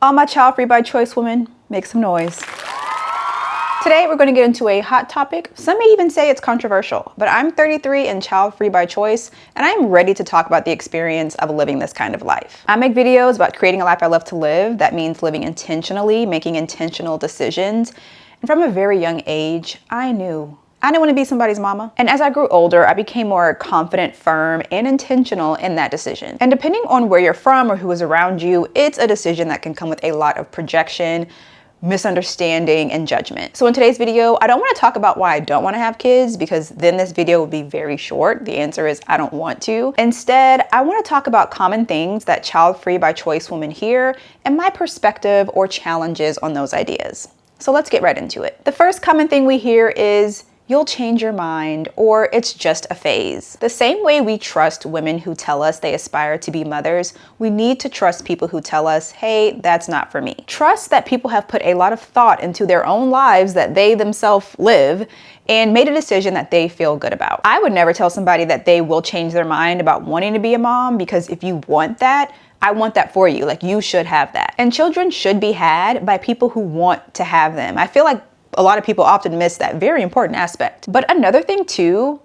All my child-free by choice women, make some noise. Today we're going to get into a hot topic. Some may even say it's controversial, but I'm 33 and child-free by choice, and I'm ready to talk about the experience of living this kind of life. I make videos about creating a life I love to live. That means living intentionally, making intentional decisions. And from a very young age, I knew I didn't want to be somebody's mama. And as I grew older, I became more confident, firm, and intentional in that decision. And depending on where you're from or who is around you, it's a decision that can come with a lot of projection, misunderstanding, and judgment. So in today's video, I don't want to talk about why I don't want to have kids, because then this video would be very short. The answer is I don't want to. Instead, I want to talk about common things that child-free by choice women hear and my perspective or challenges on those ideas. So let's get right into it. The first common thing we hear is, you'll change your mind, or it's just a phase. The same way we trust women who tell us they aspire to be mothers, we need to trust people who tell us, hey, that's not for me. Trust that people have put a lot of thought into their own lives that they themselves live and made a decision that they feel good about. I would never tell somebody that they will change their mind about wanting to be a mom, because if you want that, I want that for you. Like, you should have that. And children should be had by people who want to have them. I feel like a lot of people often miss that very important aspect. But another thing too,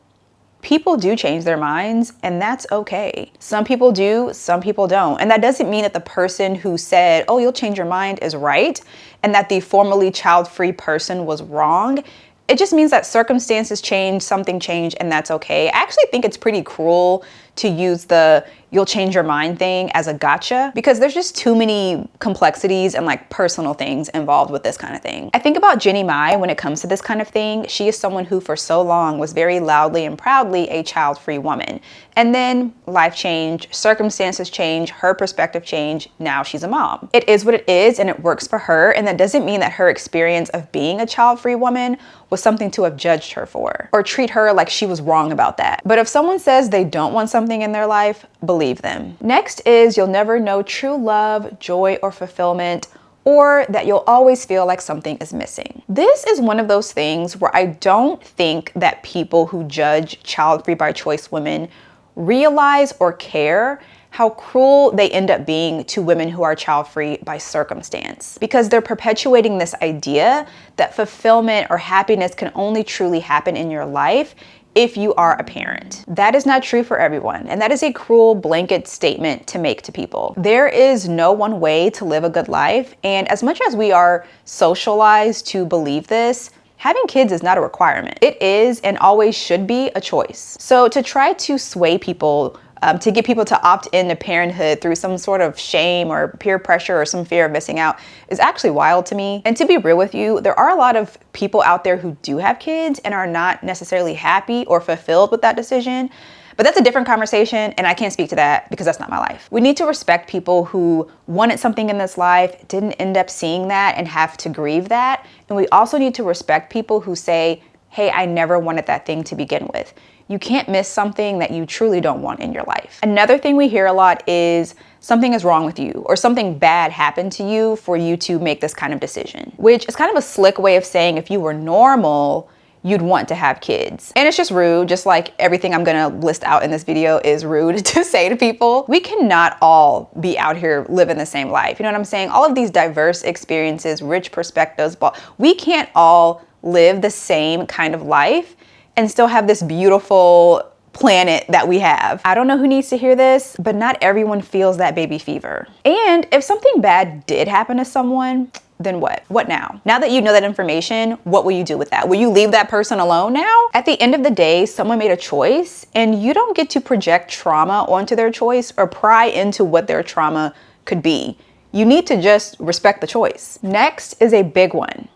people do change their minds, and that's okay. Some people do, some people don't. And that doesn't mean that the person who said, oh, you'll change your mind is right, and that the formerly child-free person was wrong. It just means that circumstances change, something changed, and that's okay. I actually think it's pretty cruel to use the you'll change your mind thing as a gotcha, because there's just too many complexities and like personal things involved with this kind of thing. I think about Jenny Mai when it comes to this kind of thing. She is someone who for so long was very loudly and proudly a child-free woman. And then life changed, circumstances change, her perspective changed, now she's a mom. It is what it is, and it works for her, and that doesn't mean that her experience of being a child-free woman was something to have judged her for, or treat her like she was wrong about that. But if someone says they don't want something in their life, believe them. Next is, you'll never know true love, joy, or fulfillment, or that you'll always feel like something is missing. This is one of those things where I don't think that people who judge child-free by choice women realize or care how cruel they end up being to women who are child-free by circumstance, because they're perpetuating this idea that fulfillment or happiness can only truly happen in your life if you are a parent. That is not true for everyone, and that is a cruel blanket statement to make to people. There is no one way to live a good life, and as much as we are socialized to believe this, having kids is not a requirement. It is and always should be a choice. So to try to sway people, to get people to opt into parenthood through some sort of shame or peer pressure or some fear of missing out is actually wild to me. And to be real with you, there are a lot of people out there who do have kids and are not necessarily happy or fulfilled with that decision. But that's a different conversation, and I can't speak to that because that's not my life. We need to respect people who wanted something in this life, didn't end up seeing that, and have to grieve that. And we also need to respect people who say, hey, I never wanted that thing to begin with. You can't miss something that you truly don't want in your life. Another thing we hear a lot is something is wrong with you, or something bad happened to you for you to make this kind of decision, which is kind of a slick way of saying if you were normal, you'd want to have kids. And it's just rude, just like everything I'm gonna list out in this video is rude to say to people. We cannot all be out here living the same life. You know what I'm saying? All of these diverse experiences, rich perspectives, but we can't all live the same kind of life and still have this beautiful planet that we have. I don't know who needs to hear this, but not everyone feels that baby fever. And if something bad did happen to someone, then what? What now? Now that you know that information, what will you do with that? Will you leave that person alone now? At the end of the day, someone made a choice, and you don't get to project trauma onto their choice or pry into what their trauma could be. You need to just respect the choice. Next is a big one.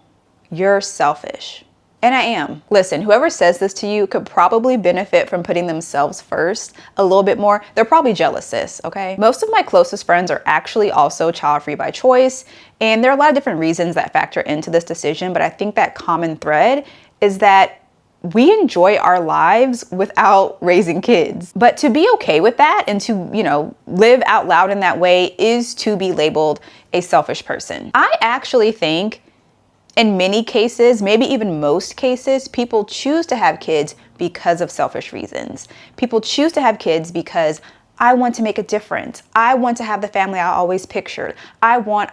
You're selfish. And I am. Listen, whoever says this to you could probably benefit from putting themselves first a little bit more. They're probably jealous, sis, okay? Most of my closest friends are actually also child-free by choice, and there are a lot of different reasons that factor into this decision, but I think that common thread is that we enjoy our lives without raising kids. But to be okay with that and to, live out loud in that way is to be labeled a selfish person. I actually think in many cases, maybe even most cases, people choose to have kids because of selfish reasons. People choose to have kids because I want to make a difference. I want to have the family I always pictured. I want.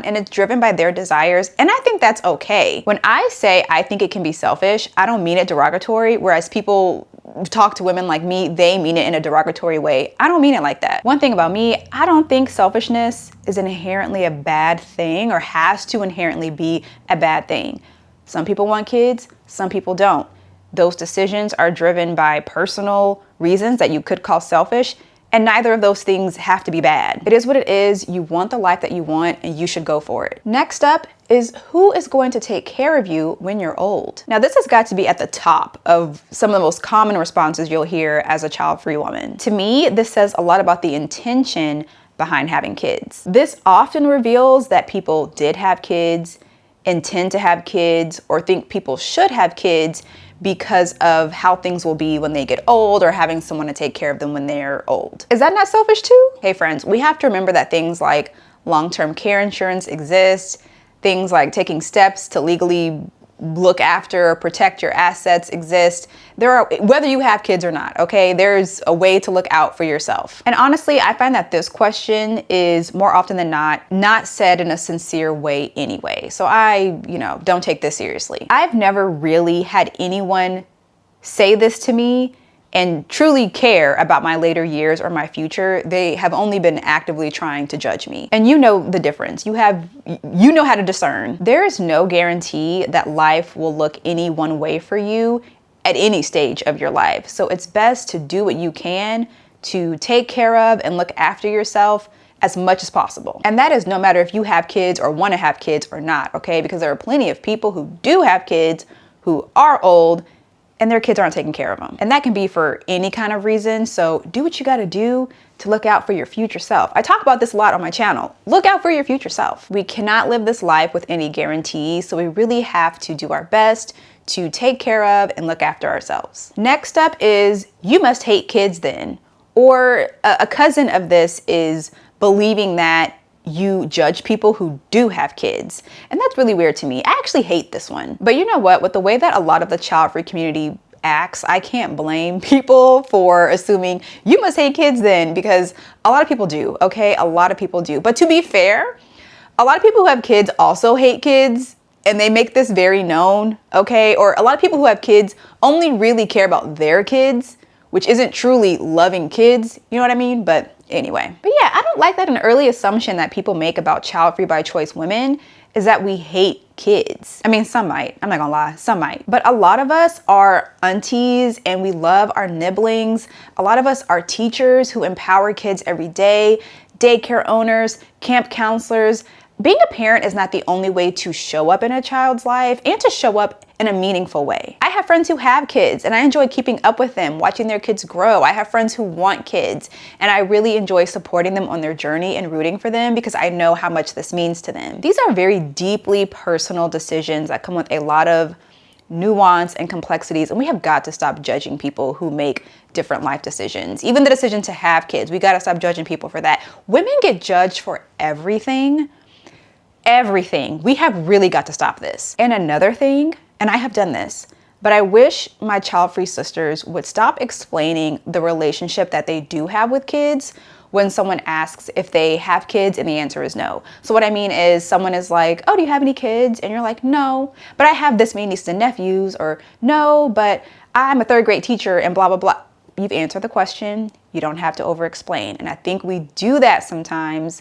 And it's driven by their desires. And I think that's okay. When I say I think it can be selfish, I don't mean it derogatory, whereas people talk to women like me, they mean it in a derogatory way. I don't mean it like that. One thing about me, I don't think selfishness is inherently a bad thing or has to inherently be a bad thing. Some people want kids, some people don't. Those decisions are driven by personal reasons that you could call selfish, and neither of those things have to be bad. It is what it is. You want the life that you want, and you should go for it. Next up is who is going to take care of you when you're old? Now, this has got to be at the top of some of the most common responses you'll hear as a child-free woman. To me, this says a lot about the intention behind having kids. This often reveals that people did have kids, intend to have kids, or think people should have kids because of how things will be when they get old or having someone to take care of them when they're old. Is that not selfish too? Hey friends, we have to remember that things like long-term care insurance exist, things like taking steps to legally look after or protect your assets exist. There are, whether you have kids or not, okay, there's a way to look out for yourself. And honestly, I find that this question is more often than not said in a sincere way anyway. So I, don't take this seriously. I've never really had anyone say this to me and truly care about my later years or my future. They have only been actively trying to judge me. And you know the difference. You know how to discern. There is no guarantee that life will look any one way for you at any stage of your life. So it's best to do what you can to take care of and look after yourself as much as possible. And that is no matter if you have kids or want to have kids or not, okay? Because there are plenty of people who do have kids who are old and their kids aren't taking care of them. And that can be for any kind of reason. So do what you gotta do to look out for your future self. I talk about this a lot on my channel. Look out for your future self. We cannot live this life with any guarantees, so we really have to do our best to take care of and look after ourselves. Next up is you must hate kids then. Or a cousin of this is believing that you judge people who do have kids. And that's really weird to me. I actually hate this one. But you know what? With the way that a lot of the child-free community acts, I can't blame people for assuming you must hate kids then, because a lot of people do, okay? A lot of people do. But to be fair, a lot of people who have kids also hate kids, and they make this very known, okay? Or a lot of people who have kids only really care about their kids, which isn't truly loving kids, you know what I mean? But anyway. But yeah, I don't like that an early assumption that people make about child-free by choice women is that we hate kids. I mean, some might, I'm not gonna lie, some might. But a lot of us are aunties and we love our nibblings. A lot of us are teachers who empower kids every day, daycare owners, camp counselors. Being a parent is not the only way to show up in a child's life and to show up in a meaningful way. I have friends who have kids and I enjoy keeping up with them, watching their kids grow. I have friends who want kids and I really enjoy supporting them on their journey and rooting for them because I know how much this means to them. These are very deeply personal decisions that come with a lot of nuance and complexities, and we have got to stop judging people who make different life decisions. Even the decision to have kids, we got to stop judging people for that. Women get judged for everything. Everything. We have really got to stop this. And another thing, and I have done this, but I wish my child-free sisters would stop explaining the relationship that they do have with kids when someone asks if they have kids and the answer is no. So what I mean is someone is like, oh, do you have any kids? And you're like, no, but I have this many nieces and nephews, or no, but I'm a third grade teacher and blah, blah, blah. You've answered the question. You don't have to over-explain. And I think we do that sometimes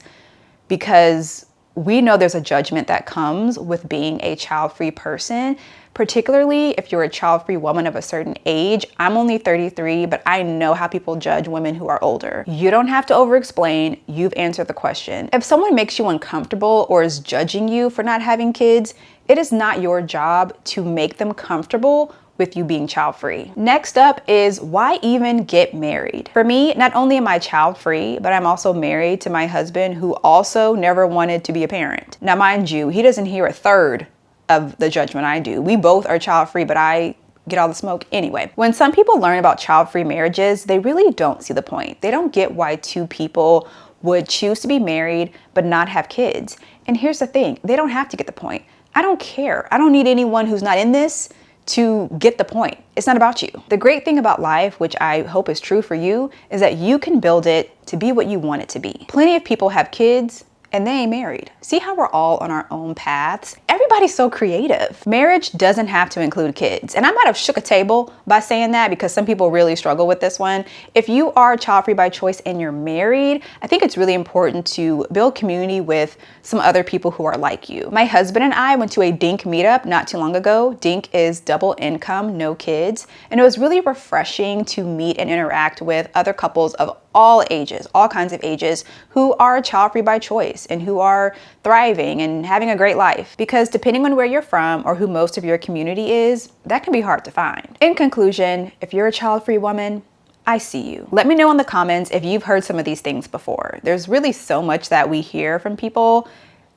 because we know there's a judgment that comes with being a child-free person, particularly if you're a child-free woman of a certain age. I'm only 33, but I know how people judge women who are older. You don't have to over-explain. You've answered the question. If someone makes you uncomfortable or is judging you for not having kids, it is not your job to make them comfortable with you being child-free. Next up is why even get married? For me, not only am I child-free, but I'm also married to my husband who also never wanted to be a parent. Now, mind you, he doesn't hear a third of the judgment I do. We both are child-free, but I get all the smoke anyway. When some people learn about child-free marriages, they really don't see the point. They don't get why two people would choose to be married but not have kids. And here's the thing, they don't have to get the point. I don't care. I don't need anyone who's not in this to get the point. It's not about you. The great thing about life, which I hope is true for you, is that you can build it to be what you want it to be. Plenty of people have kids and they ain't married. See how we're all on our own paths? Everybody's so creative. Marriage doesn't have to include kids. And I might have shook a table by saying that because some people really struggle with this one. If you are child-free by choice and you're married, I think it's really important to build community with some other people who are like you. My husband and I went to a DINK meetup not too long ago. DINK is double income, no kids. And it was really refreshing to meet and interact with other couples of all ages, all kinds of ages, who are child-free by choice and who are thriving and having a great life. Because depending on where you're from or who most of your community is, that can be hard to find. In conclusion, if you're a child-free woman, I see you. Let me know in the comments if you've heard some of these things before. There's really so much that we hear from people.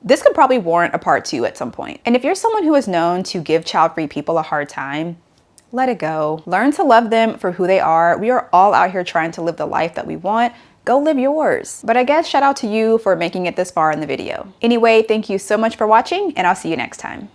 This could probably warrant a part 2 at some point. And if you're someone who is known to give child-free people a hard time, let it go. Learn to love them for who they are. We are all out here trying to live the life that we want. Go live yours. But I guess shout out to you for making it this far in the video. Anyway, thank you so much for watching, and I'll see you next time.